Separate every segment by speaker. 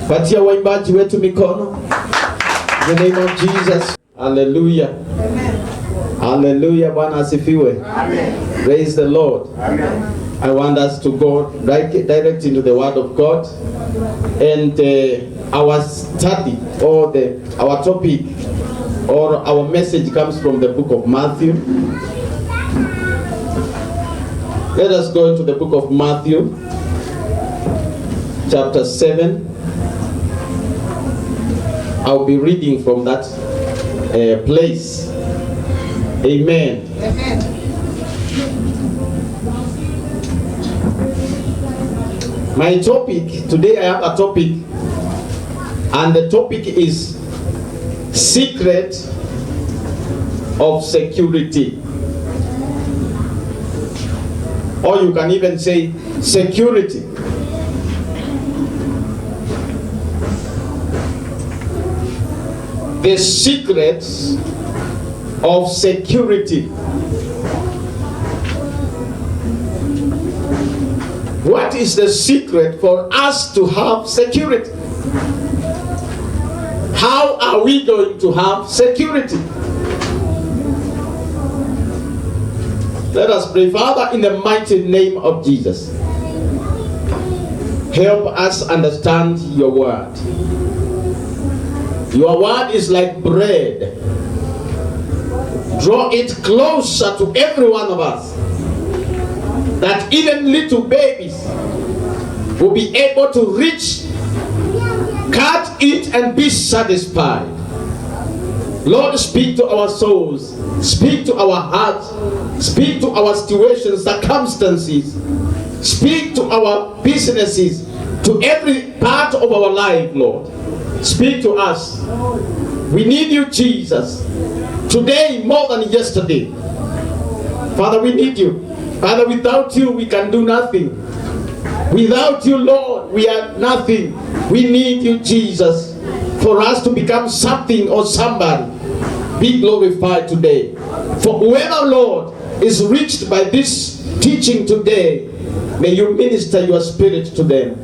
Speaker 1: Patia waimbaji wetu mikono. In the name of Jesus. Hallelujah.
Speaker 2: Amen.
Speaker 1: Hallelujah. Bwana asifiwe.
Speaker 2: Amen.
Speaker 1: Praise the Lord.
Speaker 2: Amen.
Speaker 1: I want us to go direct into the Word of God, and our study or our topic or our message comes from the book of Matthew. Let us go into the book of Matthew, chapter 7. I'll be reading from that place. Amen.
Speaker 2: Amen.
Speaker 1: My topic, today I have a topic, and the topic is secret of security. Or you can even say security. The secrets of security. What is the secret for us to have security? How are we going to have security? Let us pray. Father, in the mighty name of Jesus, help us understand your word. Your word is like bread. Draw it closer to every one of us, that even little babies will be able to reach, cut it, and be satisfied. Lord, speak to our souls, speak to our hearts, speak to our situations, circumstances, speak to our businesses, to every part of our life, Lord. Speak to us. We need you, Jesus, today more than yesterday. Father, we need you. Father, without you we can do nothing. Without you, Lord, we are nothing. We need you, Jesus, for us to become something or somebody. Be glorified today. For whoever, Lord, is reached by this teaching today, may you minister your spirit to them.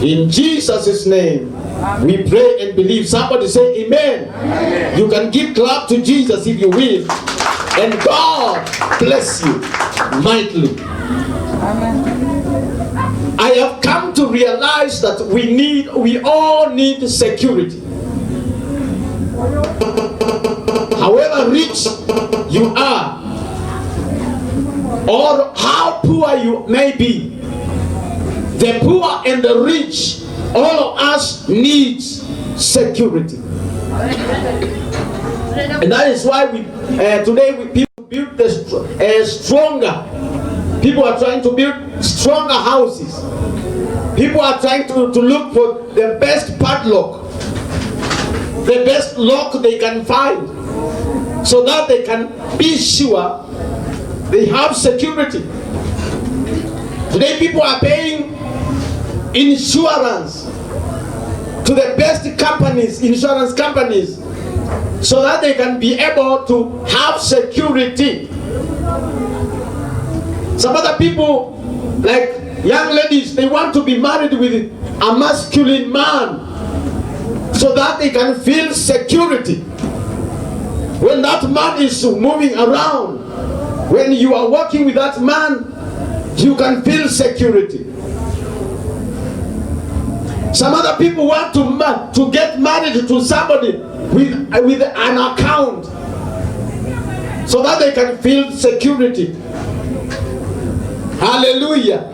Speaker 1: In Jesus' name, we pray and believe. Somebody say amen.
Speaker 2: Amen.
Speaker 1: You can give clap to Jesus if you will. And God bless you mightily.
Speaker 2: Amen.
Speaker 1: I have come to realize that we all need security. However rich you are, or how poor you may be, the poor and the rich, all of us needs security. And that is why people build stronger. People are trying to build stronger houses. People are trying to look for the best padlock, the best lock they can find, so that they can be sure they have security. Today people are paying insurance to the best companies, insurance companies, so that they can be able to have security. Some other people, like young ladies, they want to be married with a masculine man so that they can feel security. When that man is moving around, when you are working with that man, you can feel security. Some other people want to get married to somebody with an account so that they can feel security. Hallelujah.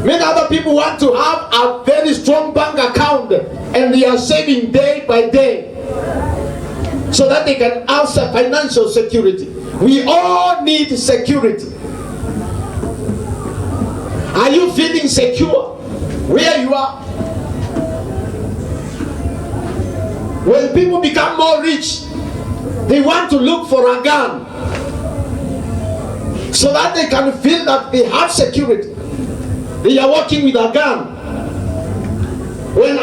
Speaker 1: Many other people want to have a very strong bank account and they are saving day by day so that they can have financial security. We all need security. Are you feeling secure where you are? When people become more rich, they want to look for a gun so that they can feel that they have security. They are working with a gun. When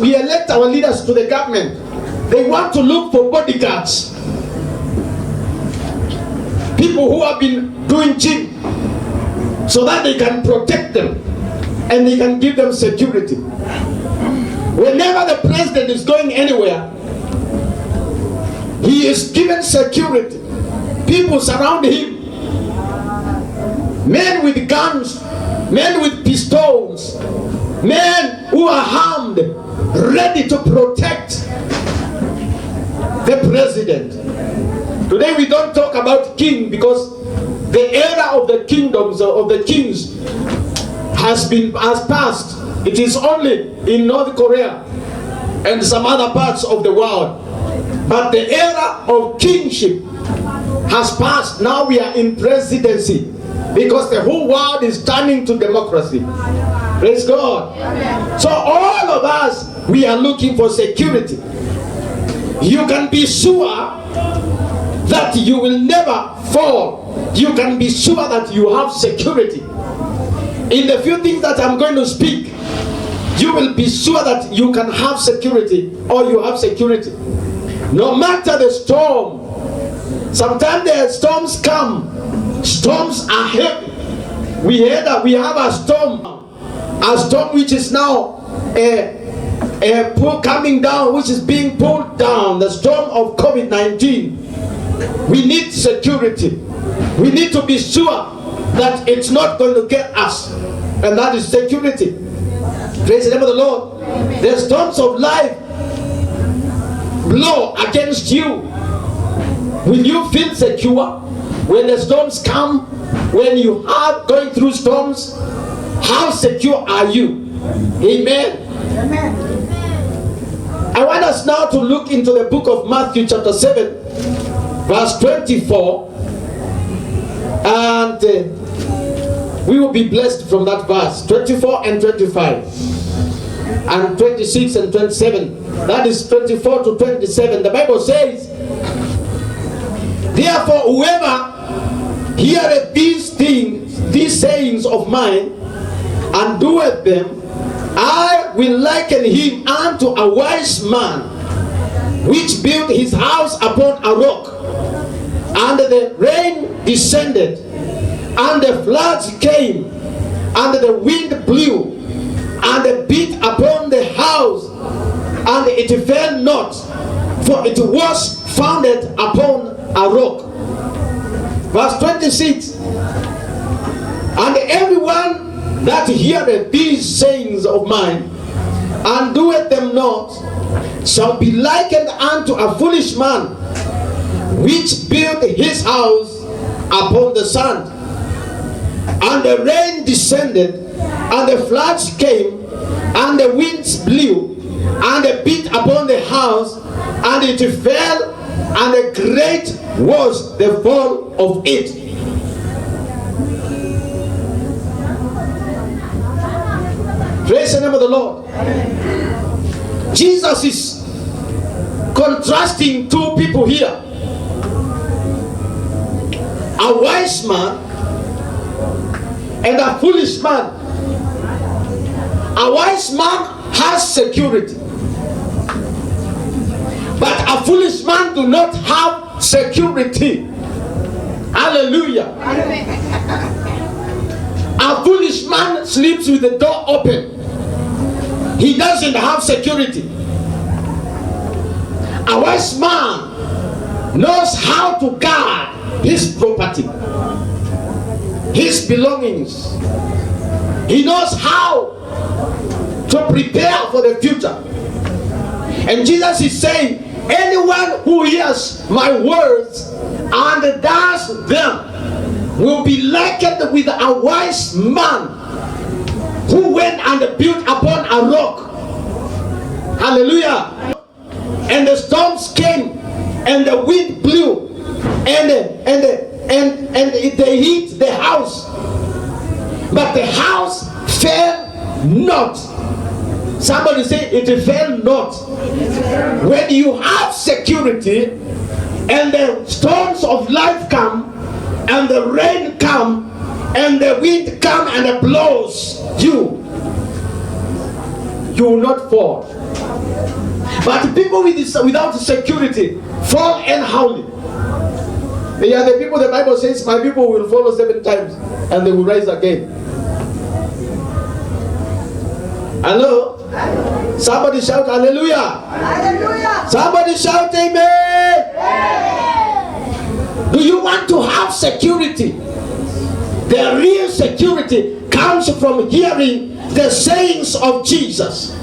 Speaker 1: we elect our leaders to the government, they want to look for bodyguards. People who have been doing gym, so that they can protect them and they can give them security. Whenever the president is going anywhere, he is given security. People surround him. Men with guns, men with pistols, men who are armed, ready to protect the president. Today we don't talk about king because the era of the kingdoms of the kings has passed. It is only in North Korea and some other parts of the world. But the era of kingship has passed. Now we are in presidency because the whole world is turning to democracy. Praise God. Amen. So all of us, we are looking for security. You can be sure that you will never fall. You can be sure that you have security. In the few things that I'm going to speak, you will be sure that you can have security, or you have security. No matter the storm. Sometimes the storms come. Storms are heavy. We have a storm which is now coming down, which is being pulled down, the storm of COVID-19. We need security. We need to be sure that it's not going to get us, and that is security. Praise the name of the Lord. The storms of life blow against you. Will you feel secure when the storms come? When you are going through storms, how secure are you? Amen. I want us now to look into the book of Matthew chapter 7 verse 24, and we will be blessed from that verse. 24 and 25 and 26 and 27. That is 24 to 27. The Bible says, therefore whoever heareth these things, these sayings of mine, and doeth them, I will liken him unto a wise man, which built his house upon a rock. And the rain descended, and the floods came, and the wind blew, and beat upon the house, and it fell not, for it was founded upon a rock. Verse 26. And everyone that heareth these sayings of mine, and doeth them not, shall be likened unto a foolish man, which built his house upon the sand. And the rain descended, and the floods came, and the winds blew, and they beat upon the house, and it fell, and great was the fall of it. Praise the name of the Lord. Jesus is contrasting two people here. A wise man and a foolish man. A wise man has security, but a foolish man do not have security. Hallelujah. A foolish man sleeps with the door open. He doesn't have security. A wise man knows how to guard his property, his belongings. He knows how to prepare for the future. And Jesus is saying, anyone who hears my words and does them will be likened with a wise man who went and built upon a rock. Hallelujah. And the storms came, and the wind blew, and they hit the house, but the house fell not. Somebody say, it fell not. When you have security and the storms of life come, and the rain come, and the wind come and it blows you will not fall. But people without security fall and howling. They are the people the Bible says, my people will fall 7 times and they will rise again. Hello? Somebody shout hallelujah. Hallelujah. Somebody shout amen. Amen. Do you want to have security? The real security comes from hearing the sayings of Jesus.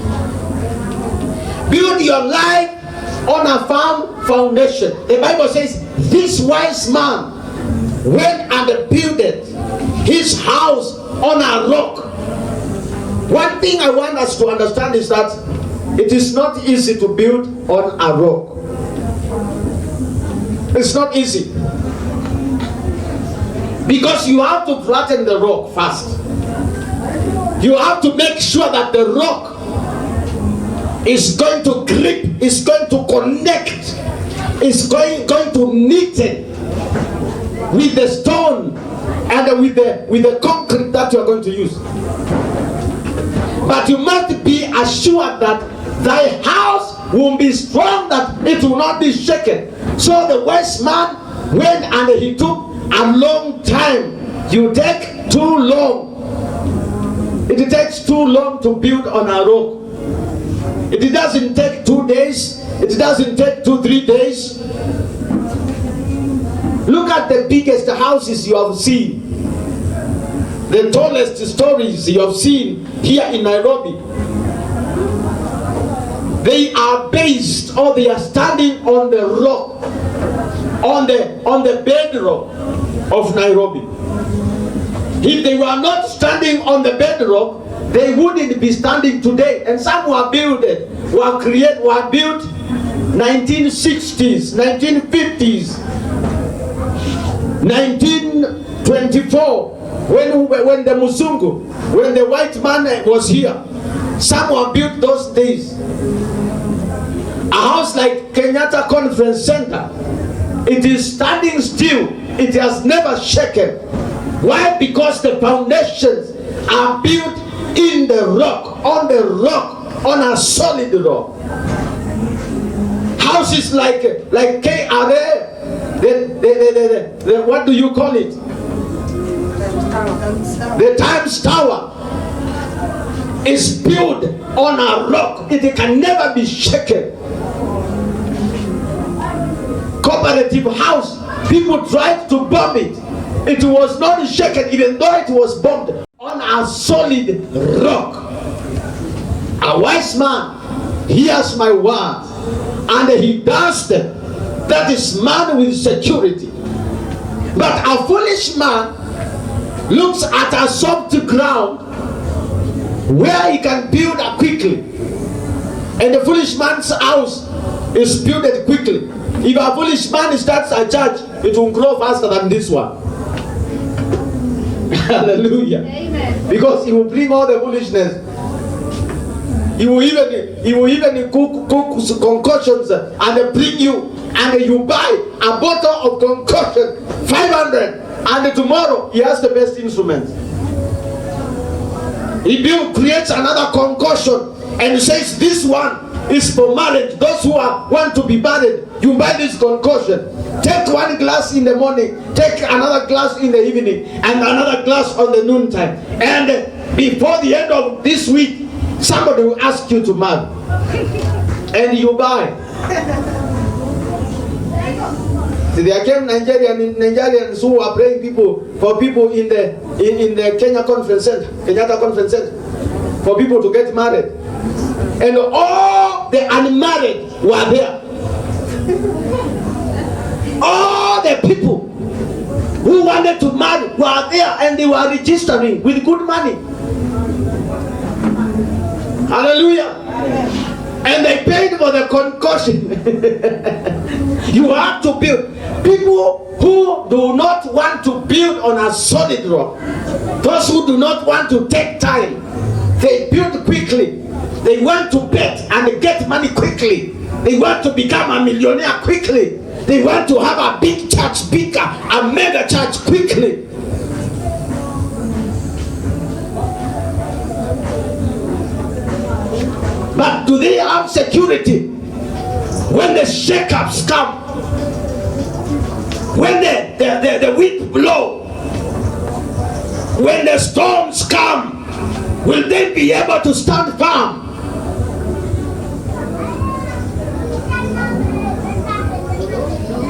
Speaker 1: Build your life on a firm foundation. The Bible says, this wise man went and built his house on a rock. One thing I want us to understand is that it is not easy to build on a rock. It's not easy. Because you have to flatten the rock first. You have to make sure that the rock is going to grip, is going to connect, is going to knit it with the stone and with the concrete that you are going to use. But you must be assured that thy house will be strong, that it will not be shaken. So the wise man went and he took a long time. You take too long. It takes too long to build on a rock. It doesn't take 2 days. It doesn't take 2-3 days. Look at the biggest houses you have seen. The tallest stories you have seen here in Nairobi. They are based, or they are standing on the rock, on the bedrock of Nairobi. If they were not standing on the bedrock, they wouldn't be standing today. And some were built 1960s, 1950s, 1924. When the Musungu, when the white man was here, some were built those days. A house like Kenyatta Conference Center, it is standing still. It has never shaken. Why? Because the foundations are built in the rock, on on a solid rock. Houses like KRA, what do you call it? The Times Tower is built on a rock. It can never be shaken. Cooperative House, people tried to bomb it. It was not shaken, even though it was bombed on a solid rock. A wise man hears my word and he does them. That is man with security. But a foolish man looks at a soft ground where he can build quickly. And the foolish man's house is built quickly. If a foolish man starts a church, it will grow faster than this one. Hallelujah. Amen. Because he will bring all the foolishness. He will even cook concoctions and bring you, and you buy a bottle of concoction, 500, and tomorrow he has the best instruments. He creates another concoction and says this one is for marriage. Those who want to be married, you buy this concoction. Take one glass in the morning, take another glass in the evening, and another glass on the noontime. And before the end of this week, somebody will ask you to marry. And you buy. See, there came Nigerians who were praying for people in the Kenyatta Conference Center, for people to get married. And all the unmarried were there. All the people who wanted to marry were there, and they were registering with good money. Hallelujah. And they paid for the concoction. You have to build. People who do not want to build on a solid rock, those who do not want to take time, they build quickly. They want to bet and get money quickly. They want to become a millionaire quickly. They want to have a big church, a mega church quickly. But do they have security when the shakeups come? When the wind blows? When the storms come? Will they be able to stand firm?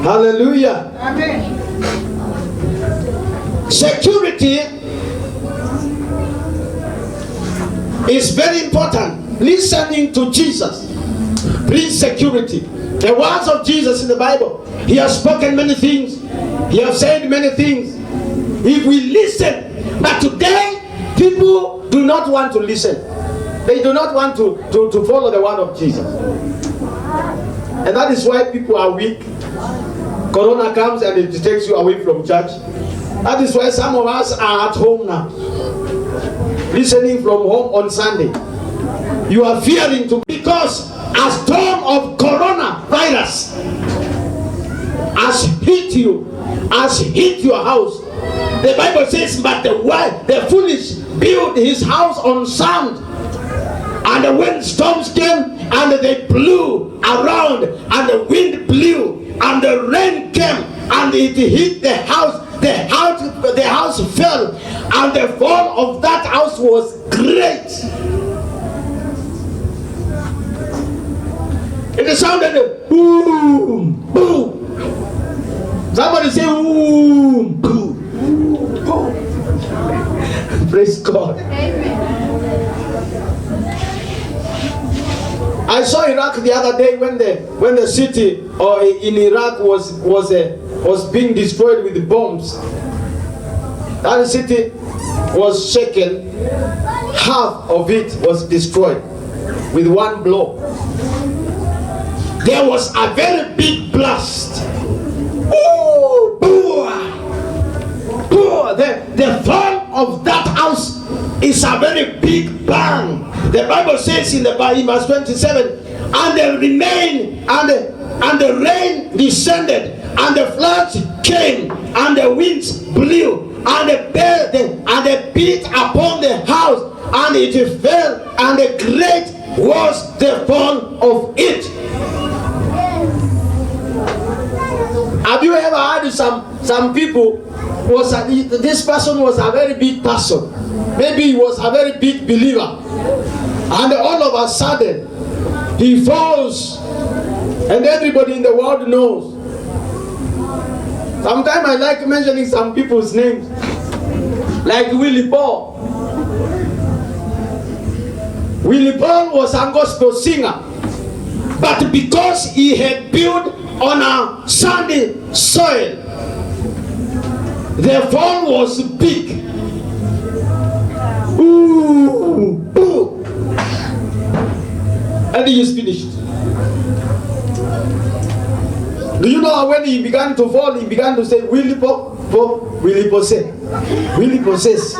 Speaker 1: Hallelujah. Amen. Security is very important. Listening to Jesus brings security. The words of Jesus in the Bible, he has spoken many things, he has said many things. If we listen, but today people do not want to listen. They do not want to follow the word of Jesus. And that is why people are weak. Corona comes and it takes you away from church. That is why some of us are at home now, listening from home on Sunday. You are fearing to, because a storm of coronavirus has hit you, has hit your house. The Bible says, but the foolish built his house on sand. And when storms came and they blew around, and the wind blew, and the rain came and it hit the house, the house fell, and the fall of that house was great. It sounded boom, boom. Somebody say boom, boom, boom. Praise God. Amen. I saw Iraq the other day when the city in Iraq was being destroyed with bombs. That city was shaken. Half of it was destroyed with one blow. There was a very big blast. Oh, the fall of that house is a very big bang. The Bible says in verse 27, and they remained, and the rain descended, and the floods came, and the winds blew, and they beat upon the house, and it fell, and great was the fall of it. Have you ever heard some people, this person was a very big person, maybe he was a very big believer, and all of a sudden he falls and everybody in the world knows. Sometimes I like mentioning some people's names, like Willie Paul. Willie Paul was a gospel singer, but because he had built on a sandy soil, The fall was big. Ooh, ooh. And he is finished. Do you know when he began to fall, he began to say, will he possess? Will he possessed?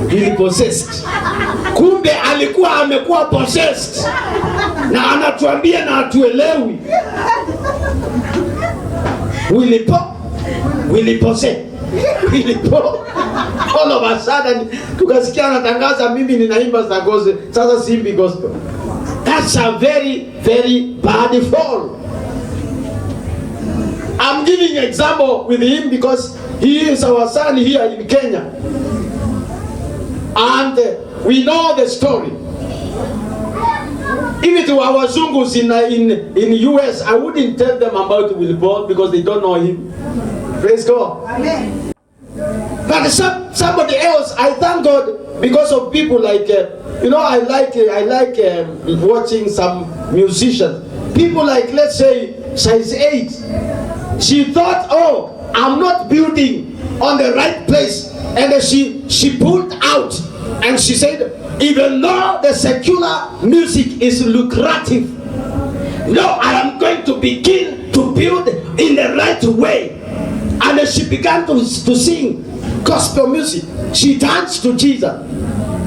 Speaker 1: Will he possessed? Kumbe alikuwa amekuwa possessed. Na anatuambia na atuelewi. Will he possess? All of a sudden tukasikia anatangaza mimi ninaimba za gospel. Sasa simbi gospel. That's a very, very bad fall. I'm giving an example with him because he is our son here in Kenya. And we know the story. Even to our Zungus in US, I wouldn't tell them about Willie Paul because they don't know him. Praise God. Amen. But somebody else, I thank God because of people like, I like watching some musicians. People like, let's say, size 8. She thought, oh, I'm not building on the right place. And she pulled out and she said, even though the secular music is lucrative, no, I am going to begin to build in the right way. And she began to sing gospel music. She danced to Jesus.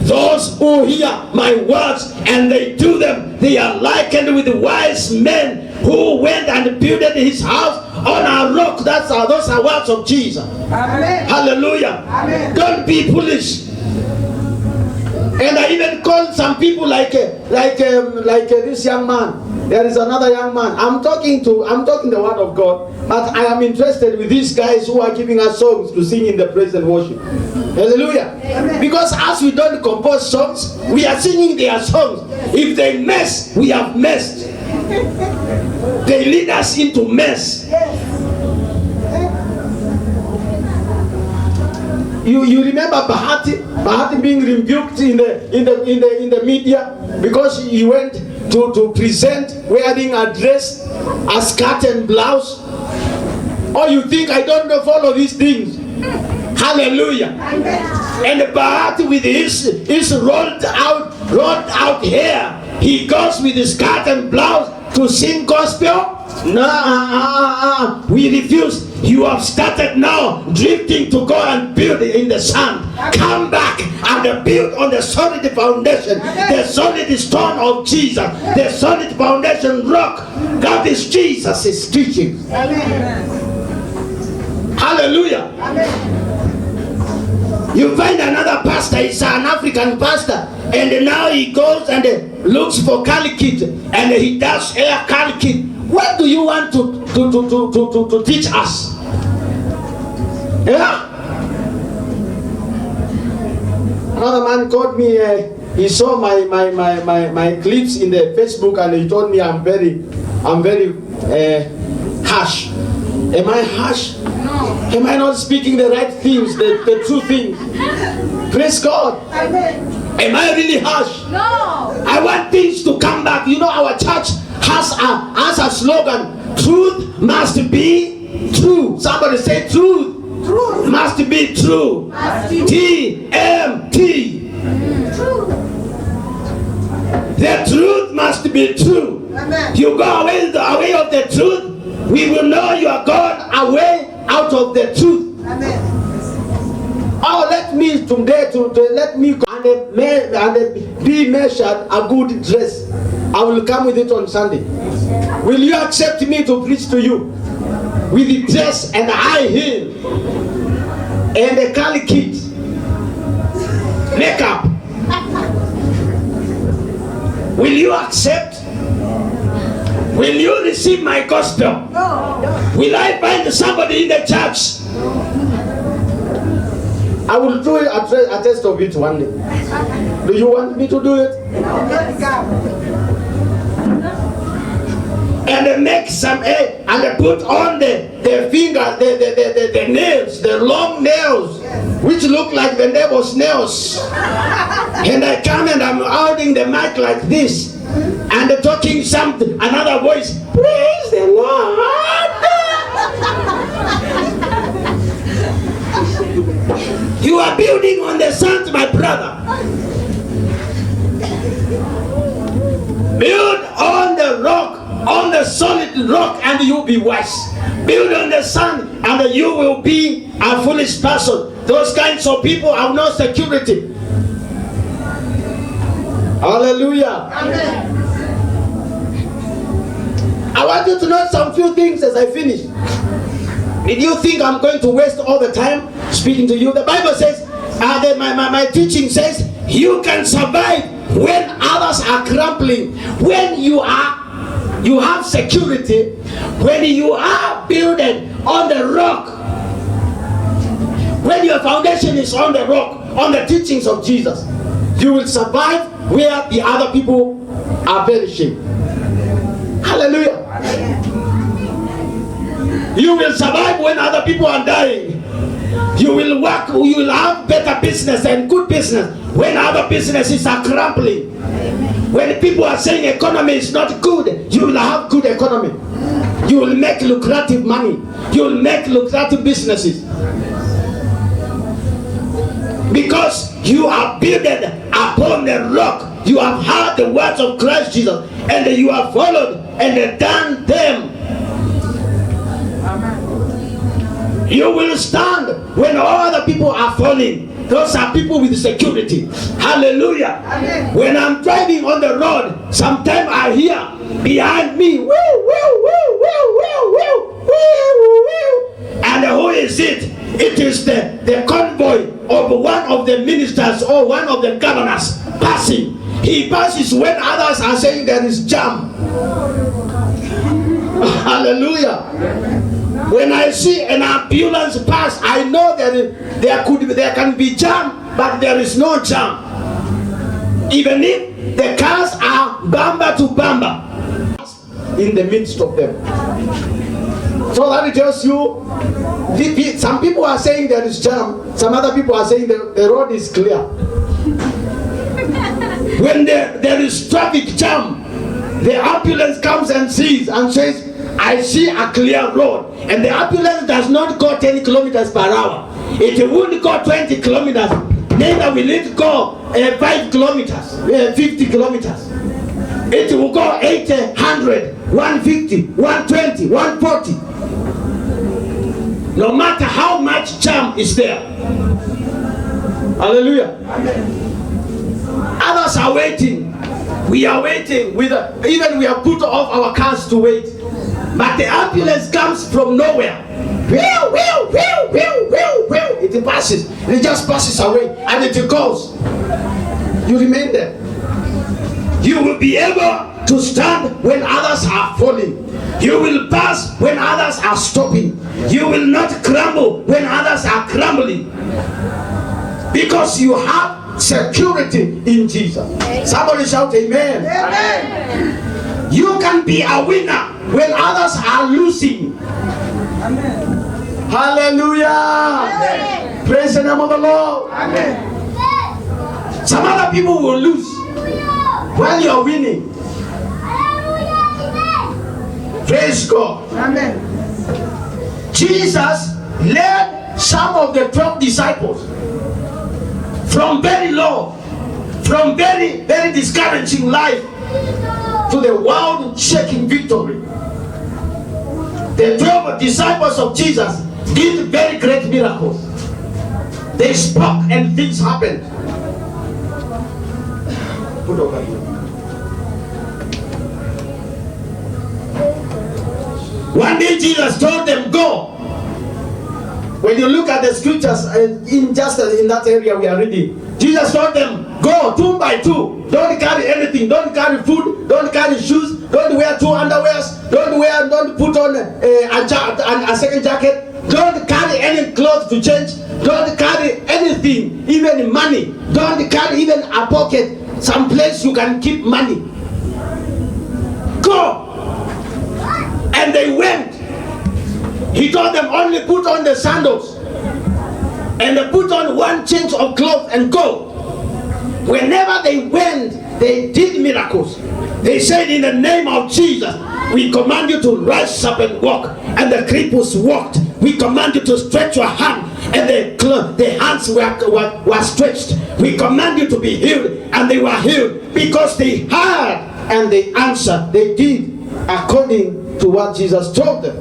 Speaker 1: Those who hear my words and they do them, they are likened with the wise men who went and built his house on a rock. Those are words of Jesus. Amen. Hallelujah. Amen. Don't be foolish. And I even called some people like this young man. There is another young man. I'm talking the word of God, but I am interested with these guys who are giving us songs to sing in the praise and worship. Hallelujah. Amen. Because as we don't compose songs, we are singing their songs. If they mess, we have messed. They lead us into mess. You remember Bahati being rebuked in the media because he went to present wearing a dress, a skirt and blouse. Or you think I don't know follow these things? Hallelujah. And Bahati with his rolled out hair, he goes with his skirt and blouse to sing gospel. No, we refuse. You have started now drifting to go and build in the sand. Come back and build on the solid foundation, the solid stone of Jesus, the solid foundation rock. That is Jesus' teaching. Amen. Hallelujah. Amen. You find another pastor, he's an African pastor, and now he goes and looks for Calicit and he does hair Calicit. What do you want to teach us? Yeah? Another man called me, he saw my clips in the Facebook and he told me I'm very harsh. Am I harsh? No. Am I not speaking the right things, the true things? Praise God. Amen. Am I really harsh? No. I want things to come back. You know, our church has a slogan, truth must be true. Somebody say truth. Truth must be true. TMT. True. The truth must be true. Amen. You go away of the truth, we will know you are gone away out of the truth. Amen. Oh, let me today let me and be measured a good dress. I will come with it on Sunday. Will you accept me to preach to you with the dress and high heel and a Calicit makeup? Will you accept? Will you receive my gospel? Will I find somebody in the church? I will do a test of it one day. Do you want me to do it? And they make some and they put on the finger, the nails, the long nails, which look like the devil's nails. And I come and I'm holding the mic like this, and they're talking something, another voice, praise the Lord. You are building on the sand, my brother. Build on the rock, on the solid rock, and you'll be wise. Build on the sand, and you will be a foolish person. Those kinds of people have no security. Hallelujah. Amen. I want you to know some few things as I finish. Did you think I'm going to waste all the time speaking to you? The Bible says, my teaching says, you can survive when others are crumbling. When you have security, when you are building on the rock, when your foundation is on the rock, on the teachings of Jesus, you will survive where the other people are perishing. Hallelujah. You will survive when other people are dying. You will work, you will have better business and good business when other businesses are crumbling. When people are saying economy is not good, you will have good economy. You will make lucrative money. You will make lucrative businesses. Because you are built upon the rock. You have heard the words of Christ Jesus, and you have followed and done them. You will stand when all other people are falling. Those are people with security. Hallelujah. Amen. When I'm driving on the road, sometimes I hear behind me, woo, woo, woo, woo, woo, woo, woo, woo. And who is it? It is the convoy of one of the ministers or one of the governors passing. He passes when others are saying there is jam. Hallelujah. When I see an ambulance pass, I know that there can be jam, but there is no jam. Even if the cars are bumper to bumper in the midst of them. So that tells you, some people are saying there is jam, some other people are saying the road is clear. When there is traffic jam, the ambulance comes and sees and says, I see a clear road. And the ambulance does not go 10 kilometers per hour. It won't go 20 kilometers. Neither will it go 5 kilometers, 50 kilometers. It will go 80, 100, 150, 120, 140. No matter how much jam is there. Hallelujah. Amen. Others are waiting. We are waiting. Even we have put off our cars to wait. But the ambulance comes from nowhere. It passes. It just passes away. And it goes. You remain there. You will be able to stand when others are falling. You will pass when others are stopping. You will not crumble when others are crumbling. Because you have security in Jesus. Somebody shout amen. Amen. You can be a winner when others are losing. Amen. Hallelujah. Amen. Praise the name of the Lord. Amen. Some other people will lose while you are winning. Praise God. Amen. Jesus led some of the 12 disciples from very low, from very, very discouraging life to the world-shaking victory. The 12 disciples of Jesus did very great miracles. They spoke and things happened. Put over here. One day Jesus told them, go. When you look at the scriptures in that area we are reading, Jesus told them, go 2 by 2. Don't carry anything. Don't carry food. Don't carry shoes. Don't wear 2 underwears. Don't put on a second jacket. Don't carry any clothes to change. Don't carry anything, even money. Don't carry even a pocket, some place you can keep money. Go. And they went. He told them only put on the sandals. And they put on 1 change of clothes and go. Whenever they went, they did miracles. They said, in the name of Jesus, we command you to rise up and walk. And the cripples walked. We command you to stretch your hand. and the hands were stretched. We command you to be healed, and they were healed because they heard and they answered. They did according to what Jesus told them.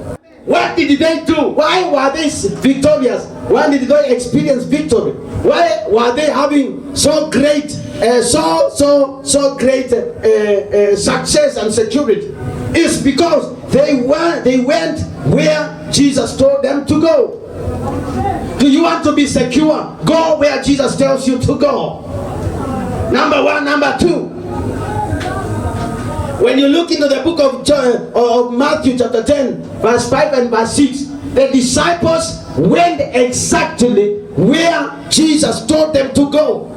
Speaker 1: What did they do? Why were they victorious? Why did they experience victory? Why were they having so great, success and security? It's because they went where Jesus told them to go. Do you want to be secure? Go where Jesus tells you to go. Number one. Number two. When you look into the book of Matthew chapter 10, verse 5 and verse 6, the disciples went exactly where Jesus told them to go.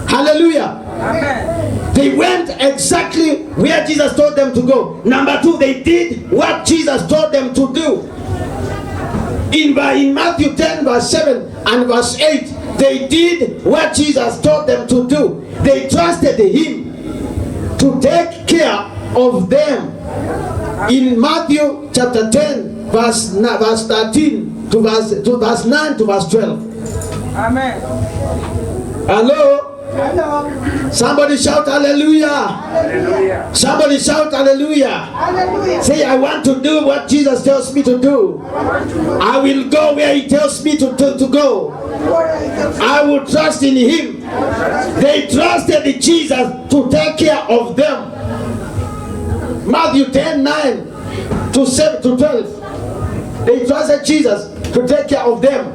Speaker 1: Hallelujah. Amen. They went exactly where Jesus told them to go. Number two, they did what Jesus told them to do. In Matthew 10 verse 7 and verse 8, they did what Jesus told them to do. They trusted Him to take care of them. In Matthew chapter 10 verse 13 to verse 9 to verse 12. Amen. Hello? Hello. Somebody shout hallelujah. Hallelujah. Somebody shout hallelujah. Hallelujah. Say, I want to do what Jesus tells me to do. I will go where He tells me to go. I will trust in Him. They trusted Jesus to take care of them. Matthew 10, 9 to 7 to 12. They trusted Jesus to take care of them.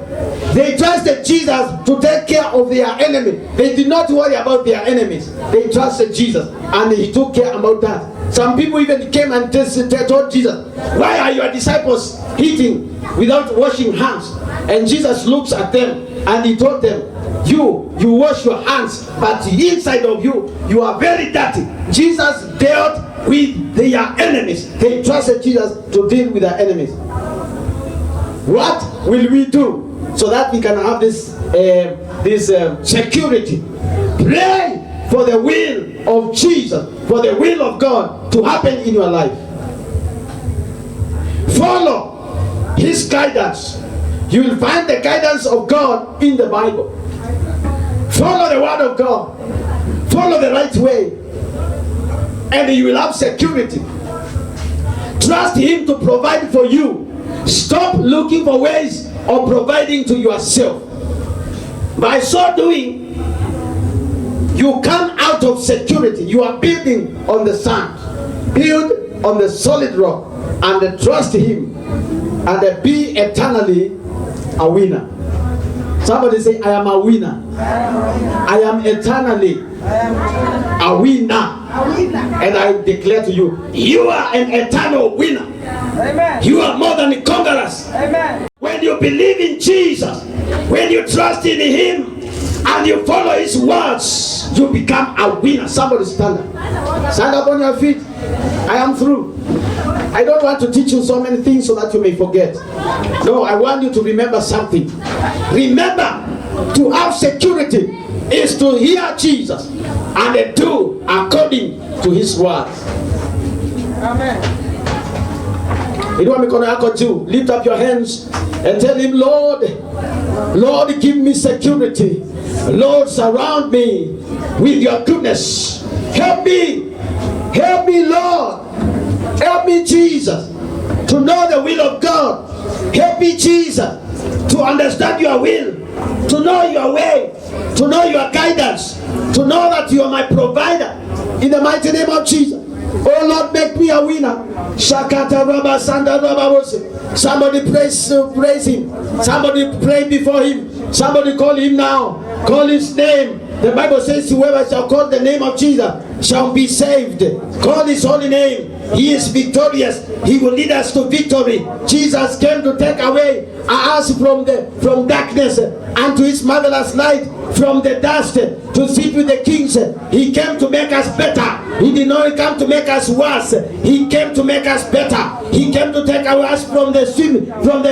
Speaker 1: They trusted Jesus to take care of their enemy. They did not worry about their enemies. They trusted Jesus and He took care about that. Some people even came and told Jesus, why are your disciples eating without washing hands? And Jesus looks at them and He told them, you wash your hands, but inside of you are very dirty. Jesus dealt with their enemies. They trusted Jesus to deal with their enemies. What will we do so that we can have this security? Pray for the will of Jesus, for the will of God to happen in your life. Follow His guidance. You will find the guidance of God in the Bible. Follow the word of God. Follow the right way, and you will have security. Trust Him to provide for you. Stop looking for ways of providing to yourself. By so doing, you come out of security. You are building on the sand. Build on the solid rock and trust Him and be eternally a winner. Somebody say, I am a winner. I am eternally a winner. And I declare to you, you are an eternal winner. Amen. You are more than conquerors. Amen. When you believe in Jesus, when you trust in Him, and you follow His words, you become a winner. Somebody stand up. Stand up on your feet. I am through. I don't want to teach you so many things so that you may forget. No, I want you to remember something. Remember, to have security is to hear Jesus and do according to His words. Amen. Lift up your hands and tell Him, Lord, give me security. Lord, surround me with your goodness. Help me, Lord. Help me, Jesus, to know the will of God. Help me, Jesus, to understand your will, to know your way, to know your guidance, to know that you are my provider. In the mighty name of Jesus. Oh Lord, make me a winner. Shakata Rabba Sanda Rabba. Somebody praise Him. Somebody pray before Him. Somebody call Him now. Call His name. The Bible says, whoever shall call the name of Jesus shall be saved. Call His holy name. He is victorious. He will lead us to victory. Jesus came to take away us from darkness and to His marvelous light, from the dust to sit with the kings. He came to make us better. He did not come to make us worse. He came to make us better. He came to take us from the sin, from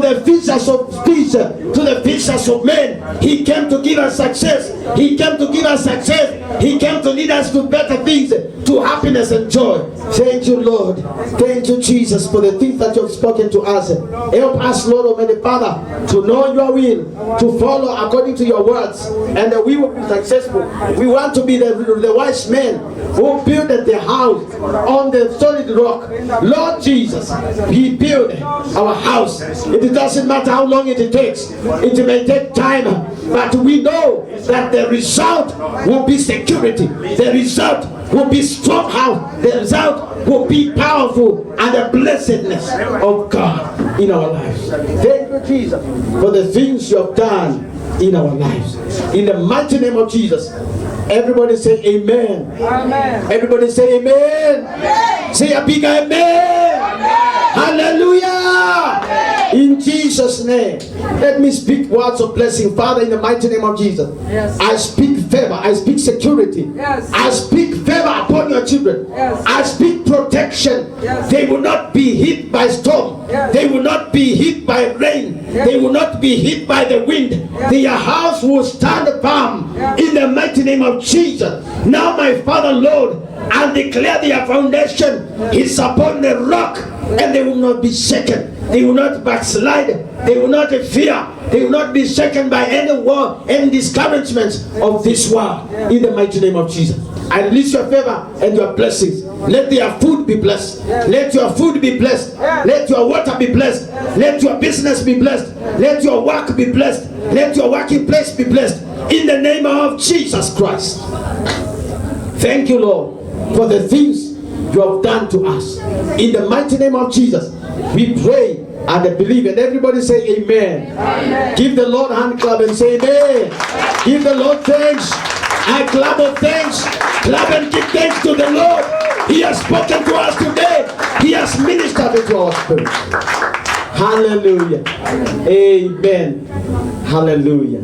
Speaker 1: the fishers of fish to the fishers of men. He came to give us success. He came to give us success. He came to lead us to better things, to happiness and joy. Thank you, Lord. Thank you, Jesus, for the things that you have spoken to us. Help us, Lord Almighty Father, to know your will, to follow according to your words, and that we will be successful. We want to be the wise men who built the house on the solid rock. Lord Jesus, He built our house. It doesn't matter how long it takes. It may take time, but we know that the result will be security. The result will be strong house. The result will be powerful and the blessedness of God in our lives. Thank you, Jesus, for the things you have done in our lives. In the mighty name of Jesus, everybody say amen. Amen. Everybody say amen. Amen. Say a big amen. Amen. Hallelujah. Amen. In Jesus' name, let me speak words of blessing. Father, in the mighty name of Jesus, yes. I speak favor. I speak security. Yes. I speak favor upon your children. Yes. I speak protection. Yes. They will not be hit by storm. Yes. They will not be hit by rain. Yes. They will not be hit by the wind. Yes. Their house will stand firm. Yes. In the mighty name of Jesus. Now, my Father, Lord, I declare their foundation is upon the rock, and they will not be shaken. They will not backslide. They will not fear. They will not be shaken by any war, any discouragements of this world. In the mighty name of Jesus, I release your favor and your blessings. Let their food be blessed. Let your food be blessed. Let your water be blessed. Let your business be blessed. Let your work be blessed. Let your working place be blessed. In the name of Jesus Christ. Thank you, Lord, for the things you have done to us. In the mighty name of Jesus, we pray and believe. And everybody say amen. Amen. Give the Lord a hand clap and say amen. Give the Lord thanks. A clap of thanks. Clap and give thanks to the Lord. He has spoken to us today. He has ministered into our spirit. Hallelujah. Amen. Hallelujah.